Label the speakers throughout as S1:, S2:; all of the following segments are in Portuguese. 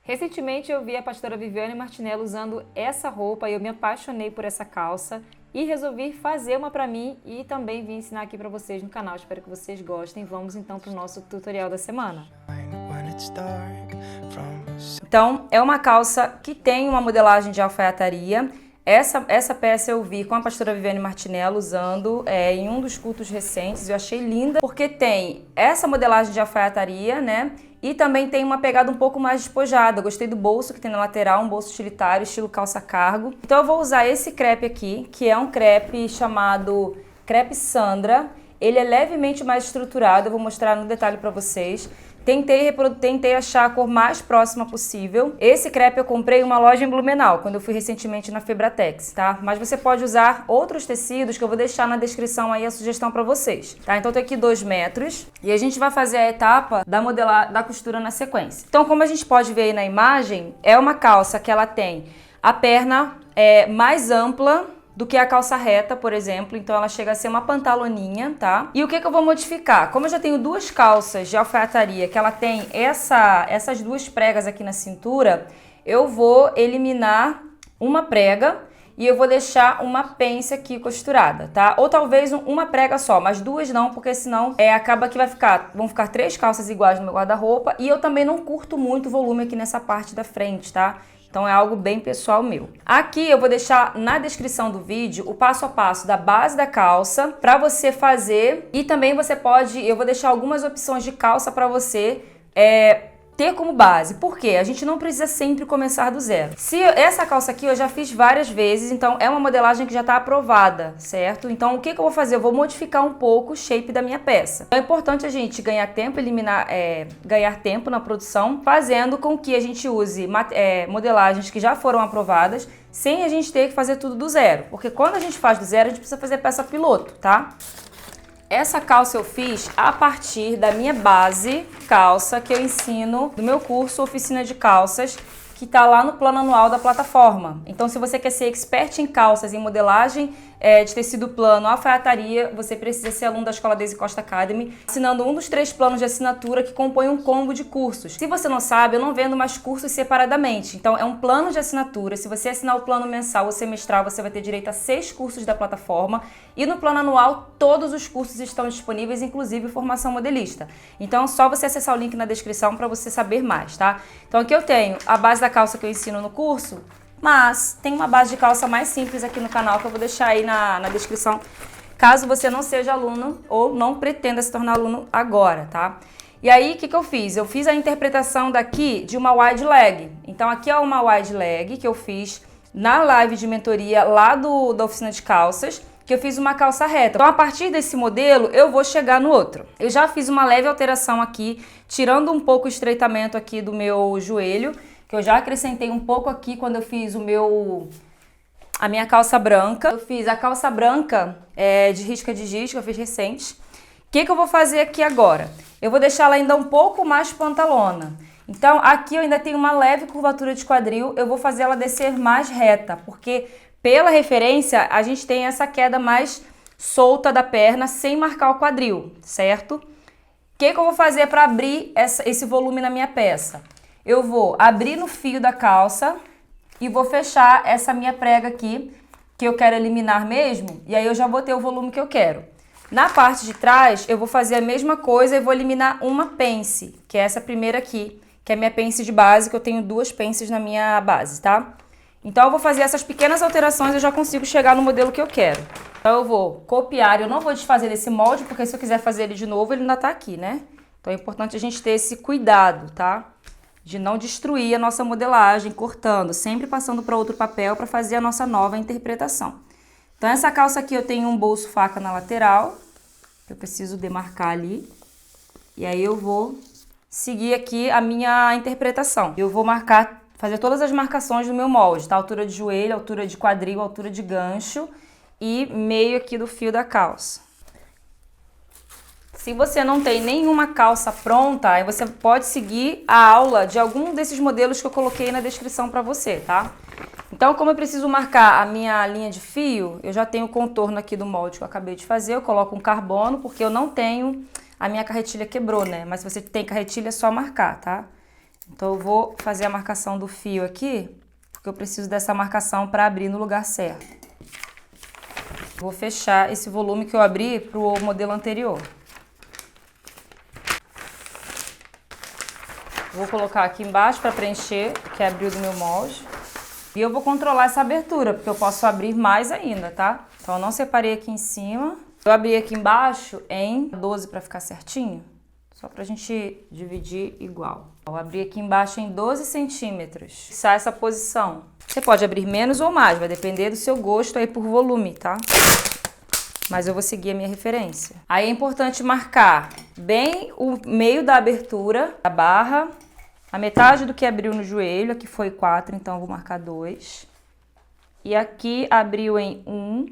S1: Recentemente eu vi a pastora Viviane Martinello usando essa roupa e eu me apaixonei por essa calça e resolvi fazer uma pra mim e também vim ensinar aqui pra vocês no canal. Espero que vocês gostem. Vamos então pro nosso tutorial da semana. Então, é uma calça que tem uma modelagem de alfaiataria. Essa peça eu vi com a pastora Viviane Martinello usando em um dos cultos recentes. Eu achei linda porque tem essa modelagem de alfaiataria, né? E também tem uma pegada um pouco mais despojada. Eu gostei do bolso que tem na lateral, um bolso utilitário, estilo calça cargo. Então eu vou usar esse crepe aqui, que é um crepe chamado crepe Sandra. Ele é levemente mais estruturado, eu vou mostrar no detalhe para vocês. Tentei achar a cor mais próxima possível. Esse crepe eu comprei em uma loja em Blumenau, quando eu fui recentemente na Febratex, tá? Mas você pode usar outros tecidos que eu vou deixar na descrição aí a sugestão para vocês, tá? Então eu tenho aqui 2 metros e a gente vai fazer a etapa da costura na sequência. Então, como a gente pode ver aí na imagem, é uma calça que ela tem a perna mais ampla do que a calça reta, por exemplo. Então ela chega a ser uma pantaloninha, tá? E o que eu vou modificar? Como eu já tenho 2 calças de alfaiataria, que ela tem essas 2 pregas aqui na cintura, eu vou eliminar uma prega e eu vou deixar uma pence aqui costurada, tá? Ou talvez uma prega só, mas 2 não, porque senão acaba que vão ficar 3 calças iguais no meu guarda-roupa e eu também não curto muito volume aqui nessa parte da frente, tá? Então é algo bem pessoal meu. Aqui eu vou deixar na descrição do vídeo o passo a passo da base da calça para você fazer e também eu vou deixar algumas opções de calça para você ter como base. Por quê? A gente não precisa sempre começar do zero. Essa calça aqui eu já fiz várias vezes, então é uma modelagem que já está aprovada, certo? Então o que eu vou fazer? Eu vou modificar um pouco o shape da minha peça. Então, é importante a gente ganhar tempo, ganhar tempo na produção, fazendo com que a gente use modelagens que já foram aprovadas, sem a gente ter que fazer tudo do zero. Porque quando a gente faz do zero, a gente precisa fazer peça piloto, tá? Essa calça eu fiz a partir da minha base calça que eu ensino no meu curso Oficina de Calças, que está lá no plano anual da plataforma. Então, se você quer ser expert em calças, em modelagem de tecido plano, alfaiataria, você precisa ser aluno da Escola Daisy Costa Academy, assinando um dos 3 planos de assinatura que compõem um combo de cursos. Se você não sabe, eu não vendo mais cursos separadamente. Então, é um plano de assinatura. Se você assinar o plano mensal ou semestral, você vai ter direito a 6 cursos da plataforma. E no plano anual, todos os cursos estão disponíveis, inclusive formação modelista. Então, é só você acessar o link na descrição para você saber mais, tá? Então, aqui eu tenho a base da calça que eu ensino no curso, mas tem uma base de calça mais simples aqui no canal que eu vou deixar aí na descrição, caso você não seja aluno ou não pretenda se tornar aluno agora, tá? E aí, o que eu fiz? Eu fiz a interpretação daqui de uma wide leg. Então, aqui é uma wide leg que eu fiz na live de mentoria lá da oficina de calças, que eu fiz uma calça reta. Então, a partir desse modelo, eu vou chegar no outro. Eu já fiz uma leve alteração aqui, tirando um pouco o estreitamento aqui do meu joelho, que eu já acrescentei um pouco aqui quando eu fiz a minha calça branca. Eu fiz a calça branca de risca de giz, que eu fiz recente. O que eu vou fazer aqui agora? Eu vou deixar ela ainda um pouco mais pantalona. Então, aqui eu ainda tenho uma leve curvatura de quadril, eu vou fazer ela descer mais reta, porque pela referência, a gente tem essa queda mais solta da perna, sem marcar o quadril, certo? O que eu vou fazer para abrir esse volume na minha peça? Eu vou abrir no fio da calça e vou fechar essa minha prega aqui, que eu quero eliminar mesmo, e aí eu já vou ter o volume que eu quero. Na parte de trás, eu vou fazer a mesma coisa e vou eliminar uma pence, que é essa primeira aqui, que é a minha pence de base, que eu tenho 2 pences na minha base, tá? Então, eu vou fazer essas pequenas alterações e eu já consigo chegar no modelo que eu quero. Então, eu vou copiar, eu não vou desfazer desse molde, porque se eu quiser fazer ele de novo, ele ainda tá aqui, né? Então, é importante a gente ter esse cuidado, tá? De não destruir a nossa modelagem, cortando, sempre passando para outro papel para fazer a nossa nova interpretação. Então, essa calça aqui eu tenho um bolso faca na lateral, que eu preciso demarcar ali. E aí, eu vou seguir aqui a minha interpretação. Eu vou fazer todas as marcações do meu molde, tá? Altura de joelho, altura de quadril, altura de gancho e meio aqui do fio da calça. Se você não tem nenhuma calça pronta, aí você pode seguir a aula de algum desses modelos que eu coloquei na descrição para você, tá? Então, como eu preciso marcar a minha linha de fio, eu já tenho o contorno aqui do molde que eu acabei de fazer, eu coloco um carbono, porque eu não tenho, a minha carretilha quebrou, né? Mas se você tem carretilha, é só marcar, tá? Então eu vou fazer a marcação do fio aqui, porque eu preciso dessa marcação para abrir no lugar certo. Vou fechar esse volume que eu abri para o modelo anterior. Vou colocar aqui embaixo para preencher o que abriu do meu molde. E eu vou controlar essa abertura, porque eu posso abrir mais ainda, tá? Então eu não separei aqui em cima. Eu abri aqui embaixo em 12 para ficar certinho. Só pra gente dividir igual. Eu abri aqui embaixo em 12 centímetros. Sai essa posição. Você pode abrir menos ou mais, vai depender do seu gosto aí por volume, tá? Mas eu vou seguir a minha referência. Aí é importante marcar bem o meio da abertura da barra, a metade do que abriu no joelho, aqui foi 4, então eu vou marcar 2. E aqui abriu em 1,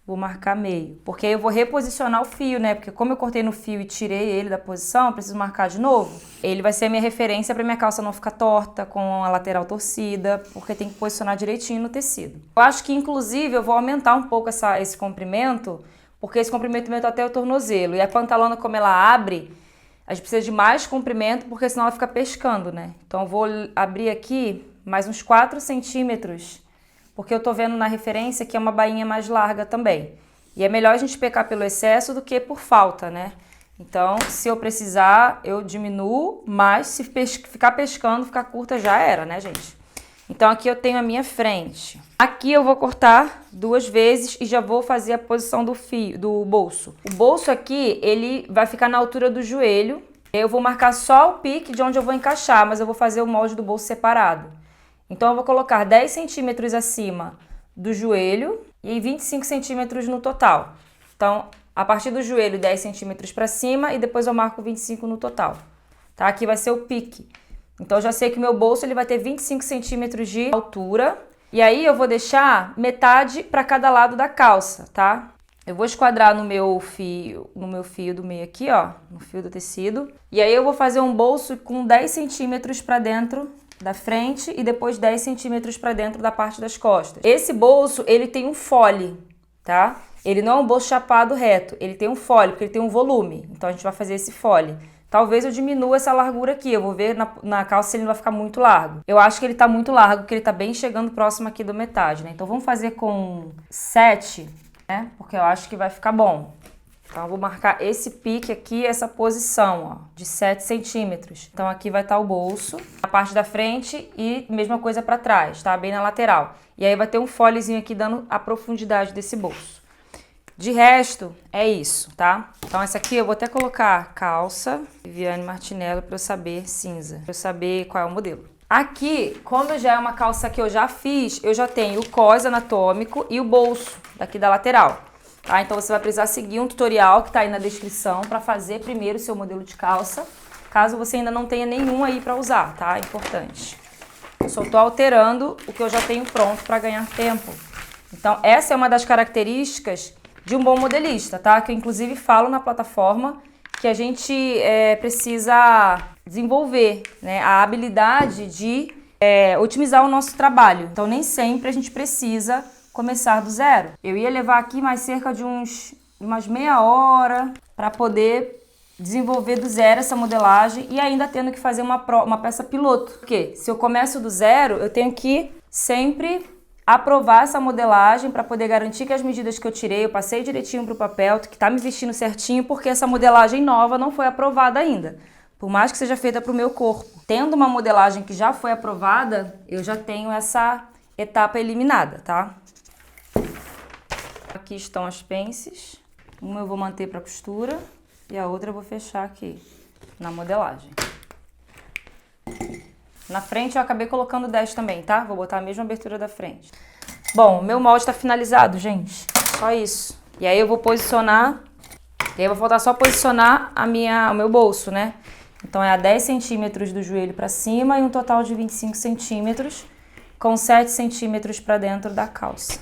S1: vou marcar meio. Porque aí eu vou reposicionar o fio, né? Porque como eu cortei no fio e tirei ele da posição, eu preciso marcar de novo. Ele vai ser a minha referência para minha calça não ficar torta, com a lateral torcida, porque tem que posicionar direitinho no tecido. Eu acho que, inclusive, eu vou aumentar um pouco esse comprimento, porque esse comprimento vai até o tornozelo. E a pantalona, como ela abre, a gente precisa de mais comprimento, porque senão ela fica pescando, né? Então eu vou abrir aqui mais uns 4 centímetros, porque eu tô vendo na referência que é uma bainha mais larga também. E é melhor a gente pecar pelo excesso do que por falta, né? Então, se eu precisar, eu diminuo, mas se ficar pescando, ficar curta, já era, né, gente? Então aqui eu tenho a minha frente. Aqui eu vou cortar 2 vezes e já vou fazer a posição do fio, do bolso. O bolso aqui, ele vai ficar na altura do joelho. Eu vou marcar só o pique de onde eu vou encaixar, mas eu vou fazer o molde do bolso separado. Então eu vou colocar 10 centímetros acima do joelho e 25 centímetros no total. Então, a partir do joelho, 10 centímetros para cima e depois eu marco 25 no total. Tá? Aqui vai ser o pique. Então, eu já sei que o meu bolso ele vai ter 25 centímetros de altura. E aí, eu vou deixar metade para cada lado da calça, tá? Eu vou esquadrar no meu fio do meio aqui, ó, no fio do tecido. E aí, eu vou fazer um bolso com 10 centímetros para dentro da frente e depois 10 centímetros para dentro da parte das costas. Esse bolso, ele tem um fole, tá? Ele não é um bolso chapado reto, ele tem um fole, porque ele tem um volume. Então, a gente vai fazer esse fole. Talvez eu diminua essa largura aqui, eu vou ver na calça se ele não vai ficar muito largo. Eu acho que ele tá muito largo, porque ele tá bem chegando próximo aqui da metade, né? Então vamos fazer com 7, né? Porque eu acho que vai ficar bom. Então eu vou marcar esse pique aqui, essa posição, ó, de 7 centímetros. Então aqui vai estar o bolso, a parte da frente e mesma coisa pra trás, tá? Bem na lateral. E aí vai ter um folezinho aqui dando a profundidade desse bolso. De resto, é isso, tá? Então essa aqui eu vou até colocar calça Viviane Martinello para eu saber cinza, para eu saber qual é o modelo. Aqui, como já é uma calça que eu já fiz, eu já tenho o cós anatômico e o bolso daqui da lateral, tá? Então você vai precisar seguir um tutorial que tá aí na descrição para fazer primeiro o seu modelo de calça, caso você ainda não tenha nenhum aí para usar, tá? É importante. Eu só tô alterando o que eu já tenho pronto para ganhar tempo. Então essa é uma das características de um bom modelista, tá? Que eu inclusive falo na plataforma que a gente precisa desenvolver, né? A habilidade de otimizar o nosso trabalho. Então nem sempre a gente precisa começar do zero. Eu ia levar aqui mais cerca de umas meia hora para poder desenvolver do zero essa modelagem e ainda tendo que fazer uma peça piloto. Porque se eu começo do zero, eu tenho que sempre aprovar essa modelagem para poder garantir que as medidas que eu tirei, eu passei direitinho para o papel, que tá me vestindo certinho, porque essa modelagem nova não foi aprovada ainda. Por mais que seja feita para o meu corpo. Tendo uma modelagem que já foi aprovada, eu já tenho essa etapa eliminada, tá? Aqui estão as pences. Uma eu vou manter para costura e a outra eu vou fechar aqui na modelagem. Na frente eu acabei colocando 10 também, tá? Vou botar a mesma abertura da frente. Bom, meu molde está finalizado, gente. Só isso. E aí eu vou posicionar... E aí vai faltar só posicionar o meu bolso, né? Então é a 10 centímetros do joelho para cima e um total de 25 centímetros, com 7 centímetros para dentro da calça.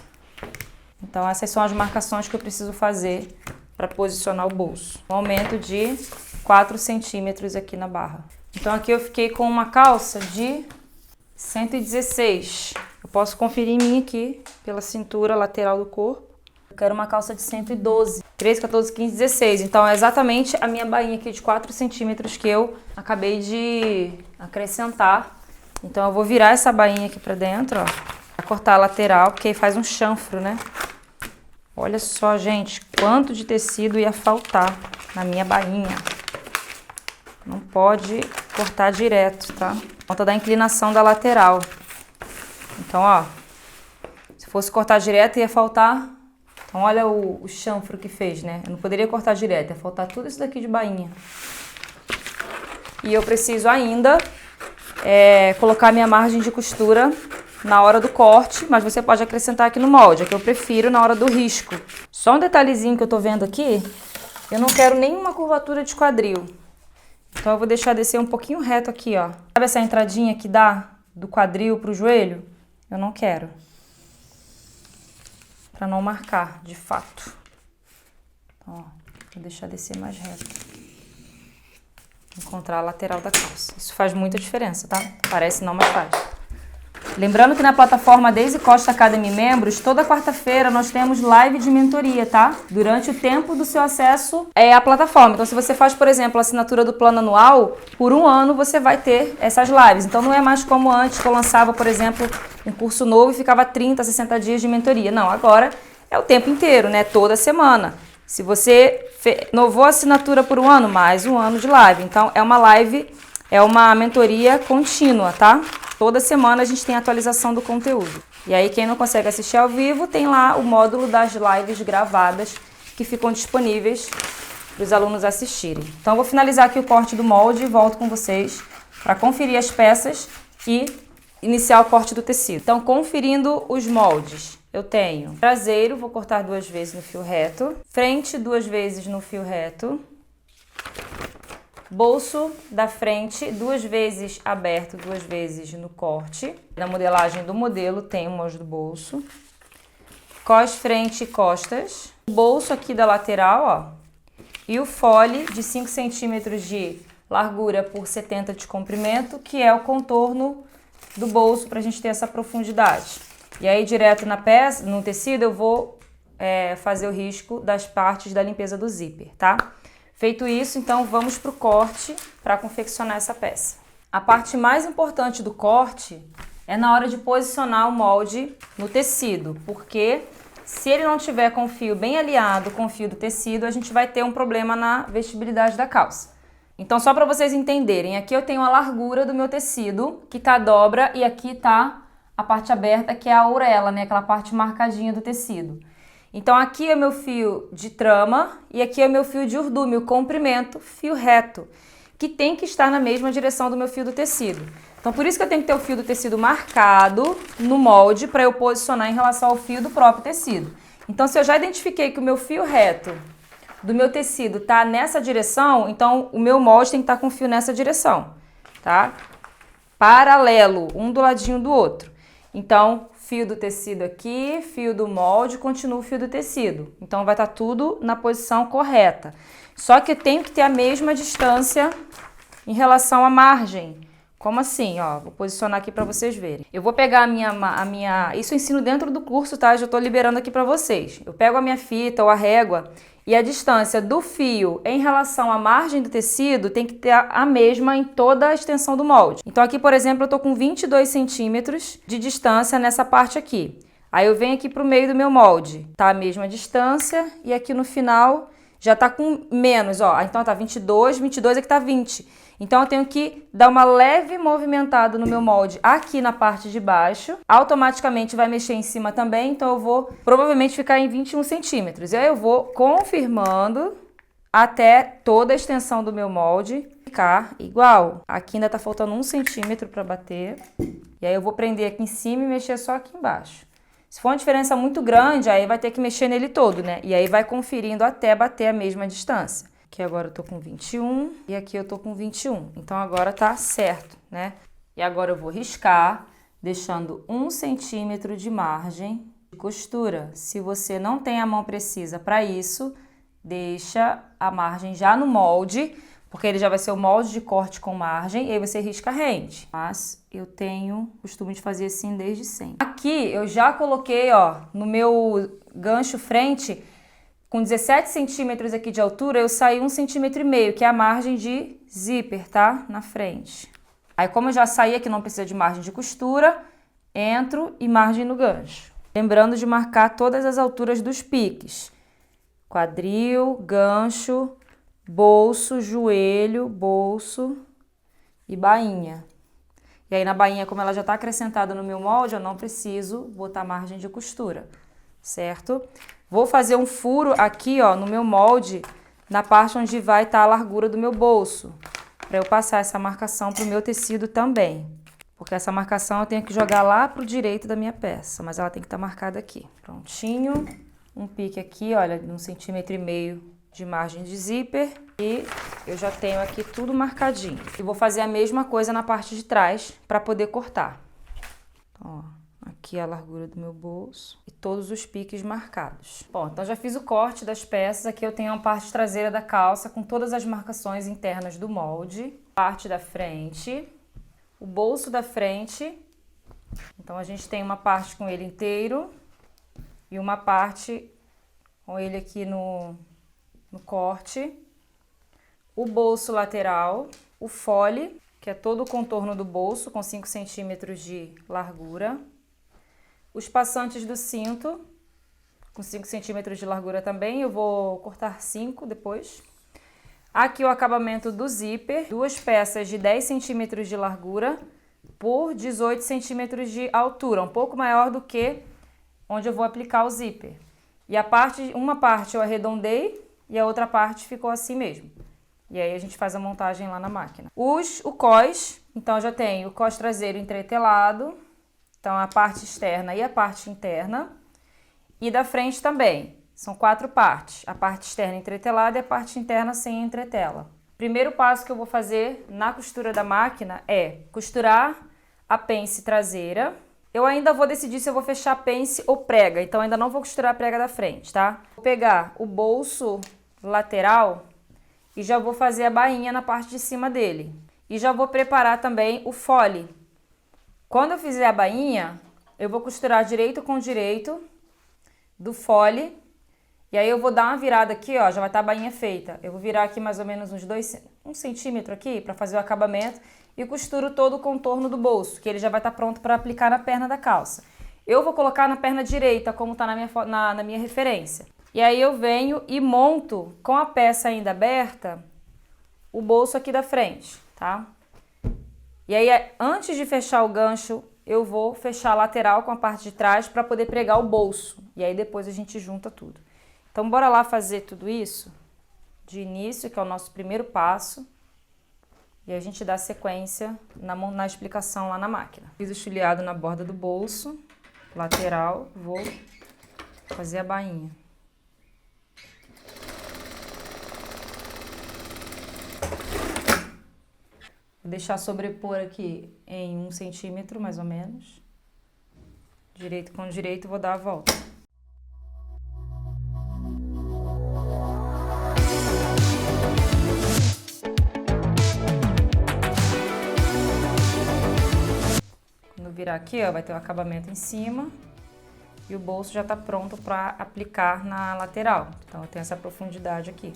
S1: Então essas são as marcações que eu preciso fazer para posicionar o bolso. Um aumento de 4 centímetros aqui na barra. Então aqui eu fiquei com uma calça de 116. Eu posso conferir em mim aqui, pela cintura lateral do corpo. Eu quero uma calça de 112, 13, 14, 15, 16. Então é exatamente a minha bainha aqui de 4 centímetros que eu acabei de acrescentar. Então eu vou virar essa bainha aqui pra dentro, ó. Pra cortar a lateral, porque aí faz um chanfro, né? Olha só, gente, quanto de tecido ia faltar na minha bainha. Não pode cortar direto, tá? Por conta da inclinação da lateral. Então, ó, se fosse cortar direto ia faltar. Então, olha o chanfro que fez, né? Eu não poderia cortar direto, ia faltar tudo isso daqui de bainha. E eu preciso ainda colocar minha margem de costura na hora do corte, mas você pode acrescentar aqui no molde, é que eu prefiro na hora do risco. Só um detalhezinho que eu tô vendo aqui, eu não quero nenhuma curvatura de quadril. Então eu vou deixar descer um pouquinho reto aqui, ó. Sabe essa entradinha que dá do quadril pro joelho? Eu não quero. Pra não marcar, de fato. Então, ó, vou deixar descer mais reto. Encontrar a lateral da calça. Isso faz muita diferença, tá? Parece não, mas faz. Lembrando que na plataforma Daisy Costa Academy Membros, toda quarta-feira nós temos live de mentoria, tá? Durante o tempo do seu acesso à plataforma. Então, se você faz, por exemplo, a assinatura do plano anual, por 1 ano você vai ter essas lives. Então, não é mais como antes, que eu lançava, por exemplo, um curso novo e ficava 30, 60 dias de mentoria. Não, agora é o tempo inteiro, né? Toda semana. Se você renovou a assinatura por 1 ano, mais 1 ano de live. Então, é uma live, é uma mentoria contínua, tá? Toda semana a gente tem atualização do conteúdo. E aí, quem não consegue assistir ao vivo, tem lá o módulo das lives gravadas que ficam disponíveis para os alunos assistirem. Então, eu vou finalizar aqui o corte do molde e volto com vocês para conferir as peças e iniciar o corte do tecido. Então, conferindo os moldes, eu tenho traseiro, vou cortar 2 vezes no fio reto, frente 2 vezes no fio reto, bolso da frente 2 vezes aberto, 2 vezes no corte. Na modelagem do modelo tem o molde do bolso. Cos, frente e costas. O bolso aqui da lateral, ó. E o fole de 5 centímetros de largura por 70 de comprimento, que é o contorno do bolso para a gente ter essa profundidade. E aí, direto na peça, no tecido, eu vou fazer o risco das partes da limpeza do zíper, tá? Feito isso, então vamos para o corte para confeccionar essa peça. A parte mais importante do corte é na hora de posicionar o molde no tecido, porque se ele não tiver com o fio bem alinhado com o fio do tecido, a gente vai ter um problema na vestibilidade da calça. Então, só para vocês entenderem, aqui eu tenho a largura do meu tecido, que tá a dobra, e aqui tá a parte aberta, que é a orelha, né? Aquela parte marcadinha do tecido. Então, aqui é meu fio de trama e aqui é meu fio de urdume, o comprimento, fio reto, que tem que estar na mesma direção do meu fio do tecido. Então, por isso que eu tenho que ter o fio do tecido marcado no molde para eu posicionar em relação ao fio do próprio tecido. Então, se eu já identifiquei que o meu fio reto do meu tecido tá nessa direção, então o meu molde tem que estar com o fio nessa direção, tá? Paralelo, um do ladinho do outro. Então, fio do tecido aqui, fio do molde, continua o fio do tecido. Então, vai estar tudo na posição correta. Só que eu tenho que ter a mesma distância em relação à margem. Como assim? Ó, vou posicionar aqui para vocês verem. Eu vou pegar a minha... Isso eu ensino dentro do curso, tá? Já estou liberando aqui para vocês. Eu pego a minha fita ou a régua e a distância do fio em relação à margem do tecido tem que ter a mesma em toda a extensão do molde. Então aqui, por exemplo, eu tô com 22 centímetros de distância nessa parte aqui. Aí eu venho aqui pro meio do meu molde, tá a mesma distância e aqui no final já tá com menos, ó. Então tá 22, 22 aqui tá 20. Então eu tenho que dar uma leve movimentada no meu molde aqui na parte de baixo. Automaticamente vai mexer em cima também, então eu vou provavelmente ficar em 21 centímetros. E aí eu vou confirmando até toda a extensão do meu molde ficar igual. Aqui ainda tá faltando 1 centímetro para bater. E aí eu vou prender aqui em cima e mexer só aqui embaixo. Se for uma diferença muito grande, aí vai ter que mexer nele todo, né? E aí vai conferindo até bater a mesma distância. Aqui agora eu tô com 21 e aqui eu tô com 21. Então agora tá certo, né? E agora eu vou riscar, deixando 1 centímetro de margem de costura. Se você não tem a mão precisa para isso, deixa a margem já no molde, porque ele já vai ser o molde de corte com margem, e aí você risca rente. Mas eu tenho costume de fazer assim desde sempre. Aqui eu já coloquei, ó, no meu gancho frente, com 17 centímetros aqui de altura, eu saí 1,5 cm, que é a margem de zíper, tá? Na frente. Aí como eu já saí aqui, não precisa de margem de costura, entro e margem no gancho. Lembrando de marcar todas as alturas dos piques. Quadril, gancho, bolso, joelho, bolso e bainha. E aí na bainha, como ela já está acrescentada no meu molde, eu não preciso botar margem de costura, certo? Vou fazer um furo aqui, ó, no meu molde, na parte onde vai estar a largura do meu bolso, para eu passar essa marcação pro meu tecido também. Porque essa marcação eu tenho que jogar lá pro direito da minha peça, mas ela tem que estar marcada aqui. Prontinho. Um pique aqui, olha, de 1,5 cm de margem de zíper. E eu já tenho aqui tudo marcadinho. E vou fazer a mesma coisa na parte de trás para poder cortar. Então, ó, aqui a largura do meu bolso e todos os piques marcados. Bom, então já fiz o corte das peças. Aqui eu tenho a parte traseira da calça com todas as marcações internas do molde. Parte da frente, o bolso da frente. Então a gente tem uma parte com ele inteiro e uma parte com ele aqui no corte. O bolso lateral, o fole, que é todo o contorno do bolso com 5 centímetros de largura. Os passantes do cinto, com 5 centímetros de largura também, eu vou cortar 5 depois. Aqui o acabamento do zíper, duas peças de 10 centímetros de largura por 18 centímetros de altura, um pouco maior do que onde eu vou aplicar o zíper. E uma parte eu arredondei e a outra parte ficou assim mesmo. E aí a gente faz a montagem lá na máquina. O cós, então eu já tenho o cós traseiro entretelado, então a parte externa e a parte interna. E da frente também, são 4 partes. A parte externa entretelada e a parte interna sem entretela. Primeiro passo que eu vou fazer na costura da máquina é costurar a pence traseira. Eu ainda vou decidir se eu vou fechar pence ou prega, então ainda não vou costurar a prega da frente, tá? Vou pegar o bolso lateral e já vou fazer a bainha na parte de cima dele. E já vou preparar também o fole. Quando eu fizer a bainha, eu vou costurar direito com direito do fole. E aí eu vou dar uma virada aqui, ó, já vai estar a bainha feita. Eu vou virar aqui mais ou menos uns 1 centímetro aqui para fazer o acabamento. E costuro todo o contorno do bolso, que ele já vai estar pronto para aplicar na perna da calça. Eu vou colocar na perna direita, como está na minha referência. E aí eu venho e monto, com a peça ainda aberta, o bolso aqui da frente, tá? E aí, antes de fechar o gancho, eu vou fechar a lateral com a parte de trás para poder pregar o bolso. E aí depois a gente junta tudo. Então, bora lá fazer tudo isso de início, que é o nosso primeiro passo. E a gente dá sequência na explicação lá na máquina. Fiz o chuleado na borda do bolso, lateral, vou fazer a bainha. Vou deixar sobrepor aqui em 1 centímetro, mais ou menos. Direito com direito, vou dar a volta. Virar aqui, ó, vai ter o acabamento em cima e o bolso já tá pronto para aplicar na lateral. Então eu tenho essa profundidade aqui.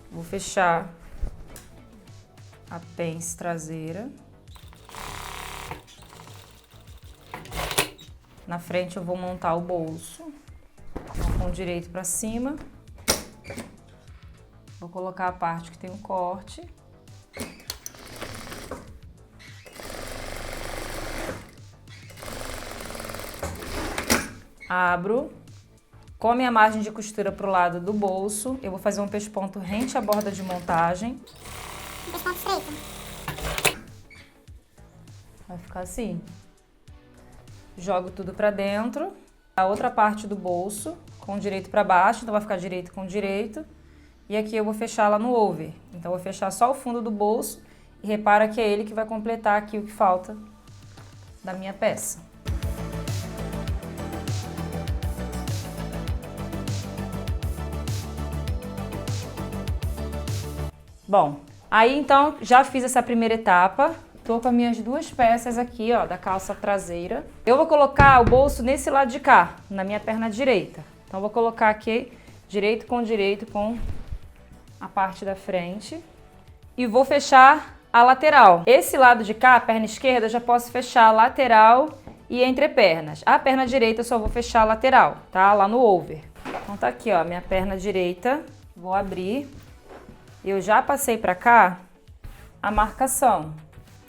S1: Vou fechar a pence traseira. Na frente eu vou montar o bolso com o direito para cima. Vou colocar a parte que tem o corte. Abro, com a minha margem de costura pro lado do bolso, eu vou fazer um pesponto rente à borda de montagem.
S2: Um pesponto estreito.
S1: Vai ficar assim. Jogo tudo pra dentro. A outra parte do bolso, com o direito pra baixo, então vai ficar direito com direito. E aqui eu vou fechar lá no over. Então eu vou fechar só o fundo do bolso e repara que é ele que vai completar aqui o que falta da minha peça. Bom, Aí, então, já fiz essa primeira etapa. Tô com as minhas duas peças aqui, ó, da calça traseira. Eu vou colocar o bolso nesse lado de cá, na minha perna direita. Então, vou colocar aqui direito com a parte da frente. E vou fechar a lateral. Esse lado de cá, a perna esquerda, eu já posso fechar a lateral e entrepernas. A perna direita eu só vou fechar a lateral, tá? Lá no over. Então tá aqui, ó, minha perna direita. Vou abrir. Eu já passei pra cá a marcação,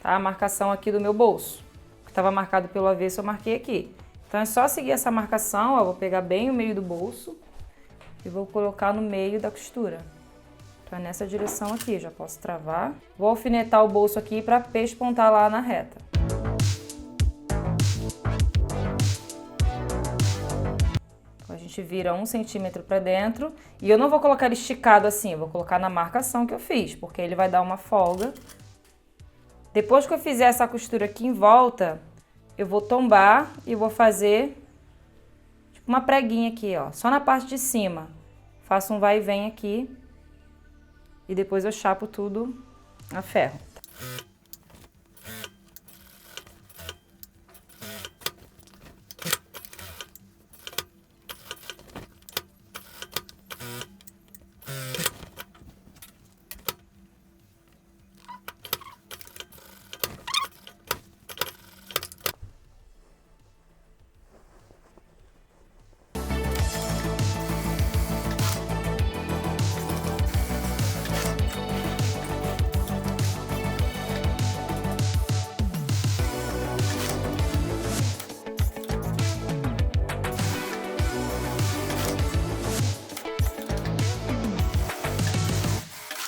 S1: tá? A marcação aqui do meu bolso. Que estava marcado pelo avesso, eu marquei aqui. Então é só seguir essa marcação, ó. Vou pegar bem o meio do bolso e vou colocar no meio da costura. Então é nessa direção aqui, já posso travar. Vou alfinetar o bolso aqui para pespontar lá na reta. Então a gente vira 1 centímetro para dentro. E eu não vou colocar ele esticado assim, eu vou colocar na marcação que eu fiz, porque ele vai dar uma folga. Depois que eu fizer essa costura aqui em volta, eu vou tombar e vou fazer tipo uma preguinha aqui, ó. Só na parte de cima. Faço um vai e vem aqui. E depois eu chapo tudo a ferro.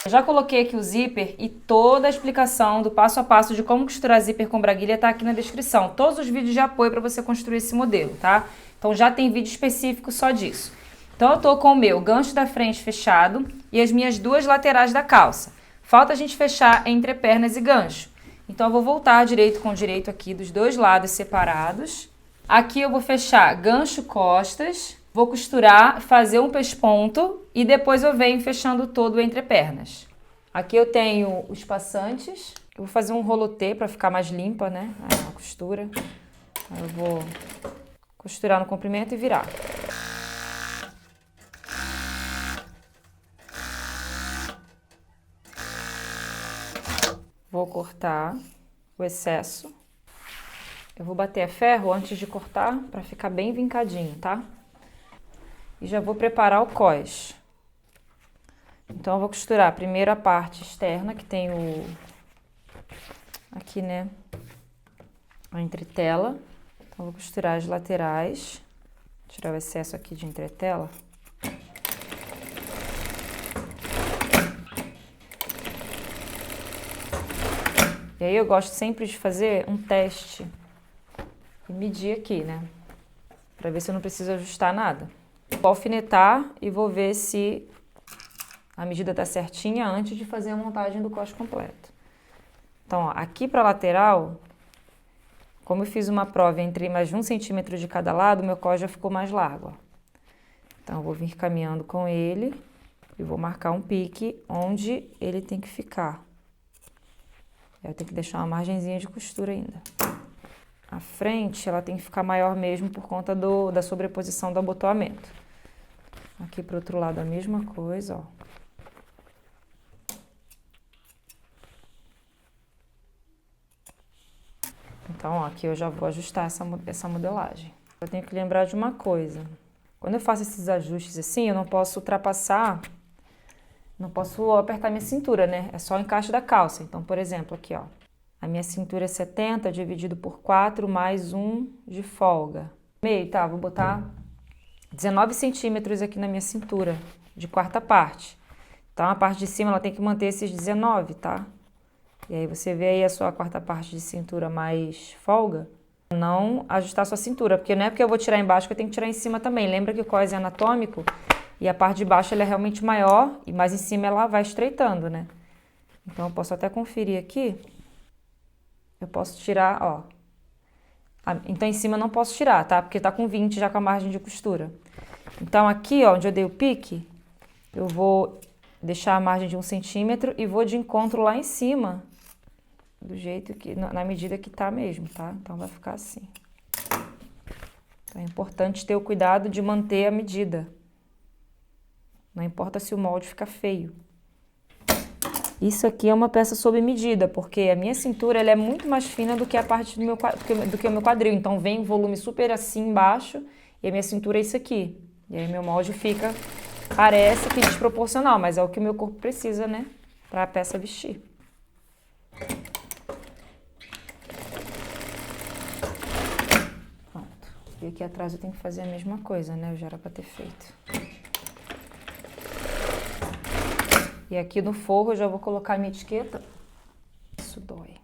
S1: Eu já coloquei aqui o zíper e toda a explicação do passo a passo de como costurar zíper com braguilha tá aqui na descrição. Todos os vídeos de apoio para você construir esse modelo, tá? Então já tem vídeo específico só disso. Então eu tô com o meu gancho da frente fechado e as minhas duas laterais da calça. Falta a gente fechar entre pernas e gancho. Então eu vou voltar direito com direito aqui dos dois lados separados. Aqui eu vou fechar gancho costas. Vou costurar, fazer um pesponto e depois eu venho fechando todo entre pernas. Aqui eu tenho os passantes. Eu vou fazer um rolotê para ficar mais limpa, né? A costura. Eu vou costurar no comprimento e virar. Vou cortar o excesso. Eu vou bater a ferro antes de cortar para ficar bem vincadinho, tá? E já vou preparar o cós. Então, eu vou costurar primeiro a parte externa, que tem o... aqui, né? A entretela. Então, eu vou costurar as laterais. Tirar o excesso aqui de entretela. E aí, eu gosto sempre de fazer um teste e medir aqui, né? Pra ver se eu não preciso ajustar nada. Vou alfinetar e vou ver se a medida tá certinha antes de fazer a montagem do cós completo. Então, ó, aqui para lateral, como eu fiz uma prova entre mais de 1 centímetro de cada lado, meu cós já ficou mais largo, ó. Então, eu vou vir caminhando com ele e vou marcar um pique onde ele tem que ficar. Eu tenho que deixar uma margenzinha de costura ainda. A frente, ela tem que ficar maior mesmo por conta da sobreposição do abotoamento. Aqui pro outro lado a mesma coisa, ó. Então, ó, aqui eu já vou ajustar essa modelagem. Eu tenho que lembrar de uma coisa. Quando eu faço esses ajustes assim, eu não posso ultrapassar, não posso apertar minha cintura, né? É só o encaixe da calça. Então, por exemplo, aqui, ó. A minha cintura é 70 dividido por 4 mais 1 de folga. Meio, tá? Vou botar 19 centímetros aqui na minha cintura, de quarta parte. Então, a parte de cima ela tem que manter esses 19, tá? E aí você vê aí a sua quarta parte de cintura mais folga. Não ajustar a sua cintura, porque não é porque eu vou tirar embaixo que eu tenho que tirar em cima também. Lembra que o cós é anatômico e a parte de baixo ela é realmente maior, e mais em cima ela vai estreitando, né? Então, eu posso até conferir aqui. Eu posso tirar, ó. Então, em cima eu não posso tirar, tá? Porque tá com 20 já com a margem de costura. Então, aqui, ó, onde eu dei o pique, eu vou deixar a margem de 1 centímetro e vou de encontro lá em cima, do jeito que, na medida que tá mesmo, tá? Então vai ficar assim. Então é importante ter o cuidado de manter a medida. Não importa se o molde fica feio. Isso aqui é uma peça sob medida, porque a minha cintura ela é muito mais fina do que a parte do que o meu quadril. Então vem um volume super assim embaixo e a minha cintura é isso aqui. E aí meu molde fica, parece que desproporcional, mas é o que o meu corpo precisa, né? Para a peça vestir. Pronto. E aqui atrás eu tenho que fazer a mesma coisa, né? Eu já era para ter feito. E aqui no forro eu já vou colocar a minha etiqueta. Isso dói.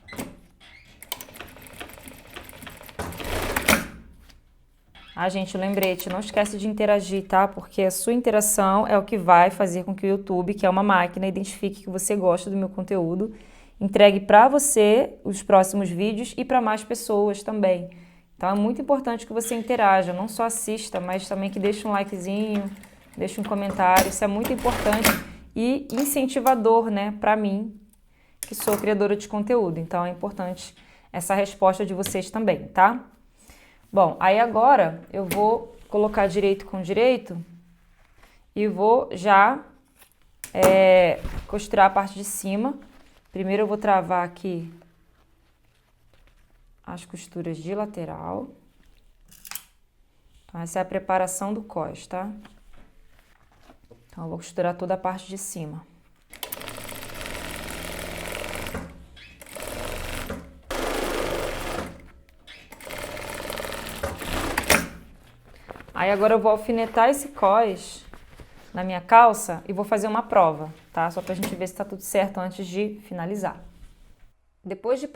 S1: Ah, gente, lembrete, não esquece de interagir, tá? Porque a sua interação é o que vai fazer com que o YouTube, que é uma máquina, identifique que você gosta do meu conteúdo, entregue para você os próximos vídeos e para mais pessoas também. Então é muito importante que você interaja, não só assista, mas também que deixe um likezinho, deixe um comentário, isso é muito importante. E incentivador, né, para mim, que sou criadora de conteúdo. Então, é importante essa resposta de vocês também, tá? Bom, aí agora eu vou colocar direito com direito e vou já costurar a parte de cima. Primeiro eu vou travar aqui as costuras de lateral. Então, essa é a preparação do cós, tá? Então, eu vou costurar toda a parte de cima. Aí agora eu vou alfinetar esse cós na minha calça e vou fazer uma prova, tá? Só pra gente ver se tá tudo certo antes de finalizar. Depois de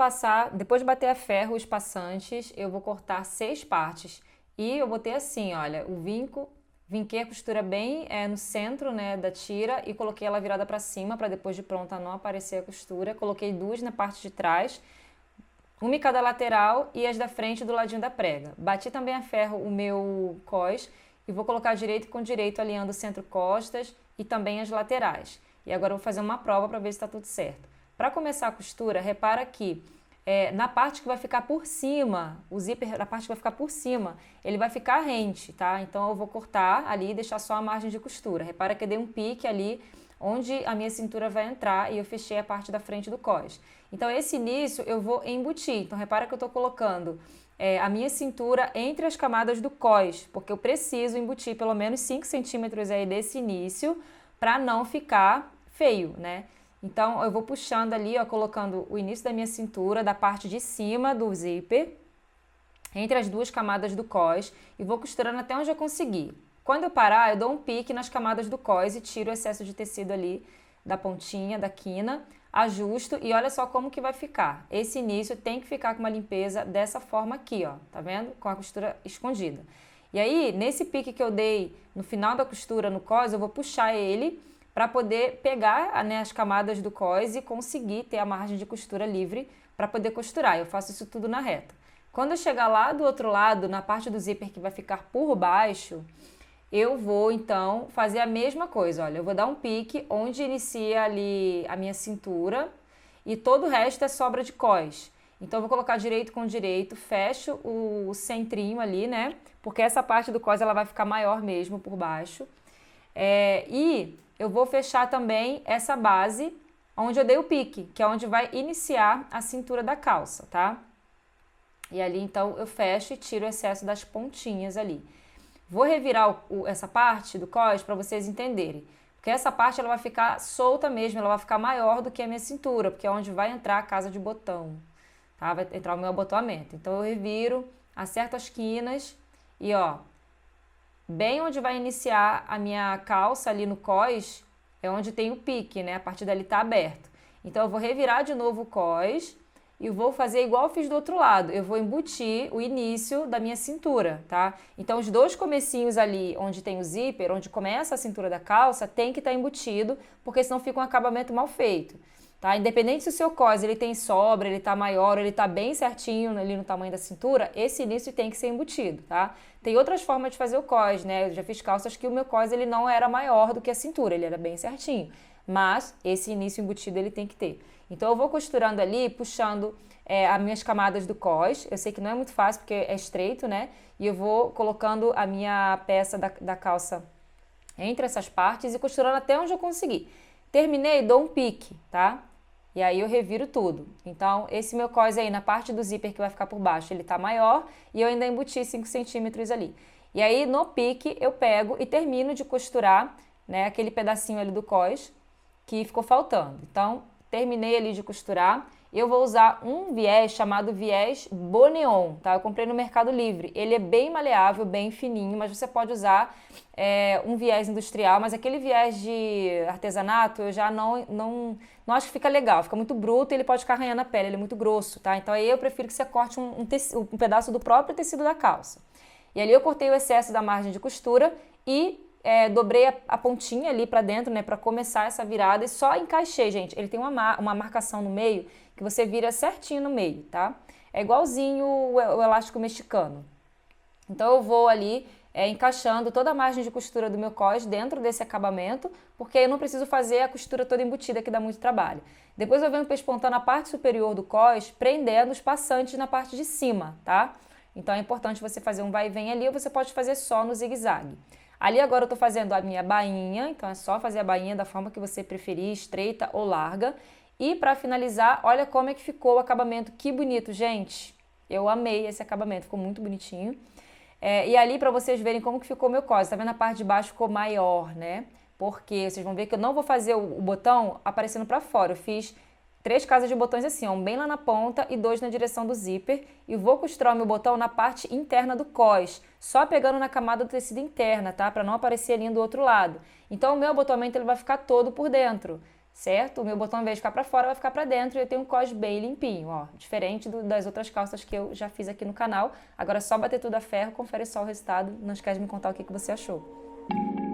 S1: bater a ferro os passantes, eu vou cortar 6 partes. E eu botei assim, olha, o vinco... Vinquei a costura bem no centro, né, da tira e coloquei ela virada para cima para depois de pronta não aparecer a costura. Coloquei 2 na parte de trás, uma em cada lateral e as da frente do ladinho da prega. Bati também a ferro o meu cós e vou colocar direito com direito alinhando o centro-costas e também as laterais. E agora eu vou fazer uma prova para ver se está tudo certo. Para começar a costura, repara que na parte que vai ficar por cima, o zíper, na parte que vai ficar por cima, ele vai ficar rente, tá? Então eu vou cortar ali e deixar só a margem de costura. Repara que eu dei um pique ali onde a minha cintura vai entrar e eu fechei a parte da frente do cós. Então esse início eu vou embutir. Então repara que eu tô colocando a minha cintura entre as camadas do cós, porque eu preciso embutir pelo menos 5 centímetros aí desse início para não ficar feio, né? Então, eu vou puxando ali, ó, colocando o início da minha cintura, da parte de cima do zíper, entre as 2 camadas do cós, e vou costurando até onde eu conseguir. Quando eu parar, eu dou um pique nas camadas do cós e tiro o excesso de tecido ali da pontinha, da quina, ajusto e olha só como que vai ficar. Esse início tem que ficar com uma limpeza dessa forma aqui, ó, tá vendo? Com a costura escondida. E aí, nesse pique que eu dei no final da costura no cós, eu vou puxar ele para poder pegar, né, as camadas do cós e conseguir ter a margem de costura livre para poder costurar. Eu faço isso tudo na reta. Quando eu chegar lá do outro lado, na parte do zíper que vai ficar por baixo, eu vou então fazer a mesma coisa. Olha, eu vou dar um pique onde inicia ali a minha cintura e todo o resto é sobra de cós. Então eu vou colocar direito com direito, fecho o centrinho ali, né? Porque essa parte do cós ela vai ficar maior mesmo por baixo. E eu vou fechar também essa base onde eu dei o pique, que é onde vai iniciar a cintura da calça, tá? E ali então eu fecho e tiro o excesso das pontinhas ali. Vou revirar essa parte do cós para vocês entenderem. Porque essa parte ela vai ficar solta mesmo, ela vai ficar maior do que a minha cintura, porque é onde vai entrar a casa de botão, tá? Vai entrar o meu abotoamento. Então eu reviro, acerto as quinas e ó, bem onde vai iniciar a minha calça ali no cós, é onde tem o pique, né? A partir dali tá aberto. Então eu vou revirar de novo o cós e vou fazer igual eu fiz do outro lado. Eu vou embutir o início da minha cintura, tá? Então os 2 comecinhos ali, onde tem o zíper, onde começa a cintura da calça, tem que estar embutido, porque senão fica um acabamento mal feito, tá? Independente se o seu cós ele tem sobra, ele tá maior, ele tá bem certinho ali no tamanho da cintura, esse início tem que ser embutido, tá? Tem outras formas de fazer o cós, né? Eu já fiz calças que o meu cós ele não era maior do que a cintura, ele era bem certinho. mas esse início embutido ele tem que ter. Então eu vou costurando ali, puxando as minhas camadas do cós. Eu sei que não é muito fácil porque é estreito, né? E eu vou colocando a minha peça da calça entre essas partes e costurando até onde eu conseguir. Terminei, dou um pique, tá? E aí eu reviro tudo. Então, esse meu cós aí na parte do zíper que vai ficar por baixo, ele tá maior e eu ainda embuti 5 centímetros ali. E aí, no pique, eu pego e termino de costurar, né, aquele pedacinho ali do cós que ficou faltando. Então, terminei ali de costurar. Eu vou usar um viés chamado viés Boneon, tá? Eu comprei no Mercado Livre. Ele é bem maleável, bem fininho, mas você pode usar um viés industrial, mas aquele viés de artesanato eu já não acho que fica legal, fica muito bruto e ele pode ficar arranhando a pele, ele é muito grosso, tá? Então aí eu prefiro que você corte um pedaço do próprio tecido da calça. E ali eu cortei o excesso da margem de costura e dobrei a pontinha ali pra dentro, né, pra começar essa virada e só encaixei, gente. Ele tem uma marcação no meio que você vira certinho no meio, tá? É igualzinho o elástico mexicano. Então eu vou ali encaixando toda a margem de costura do meu cós dentro desse acabamento, porque eu não preciso fazer a costura toda embutida, que dá muito trabalho. Depois eu venho pespontando a parte superior do cós, prendendo os passantes na parte de cima, tá? Então é importante você fazer um vai e vem ali, ou você pode fazer só no zigue-zague. Ali agora eu tô fazendo a minha bainha, então é só fazer a bainha da forma que você preferir, estreita ou larga. E para finalizar, olha como é que ficou o acabamento, que bonito, gente! Eu amei esse acabamento, ficou muito bonitinho. E ali para vocês verem como que ficou o meu cós, tá vendo? A parte de baixo ficou maior, né? Porque vocês vão ver que eu não vou fazer o botão aparecendo para fora, eu fiz 3 casas de botões assim, ó, um bem lá na ponta e 2 na direção do zíper, e vou costurar o meu botão na parte interna do cós, só pegando na camada do tecido interna, tá? Para não aparecer ali do outro lado. Então o meu abotoamento ele vai ficar todo por dentro, certo? O meu botão, ao invés de ficar para fora, vai ficar para dentro e eu tenho um cós bem limpinho, ó, diferente das outras calças que eu já fiz aqui no canal. Agora é só bater tudo a ferro, confere só o resultado, não esquece de me contar o que você achou.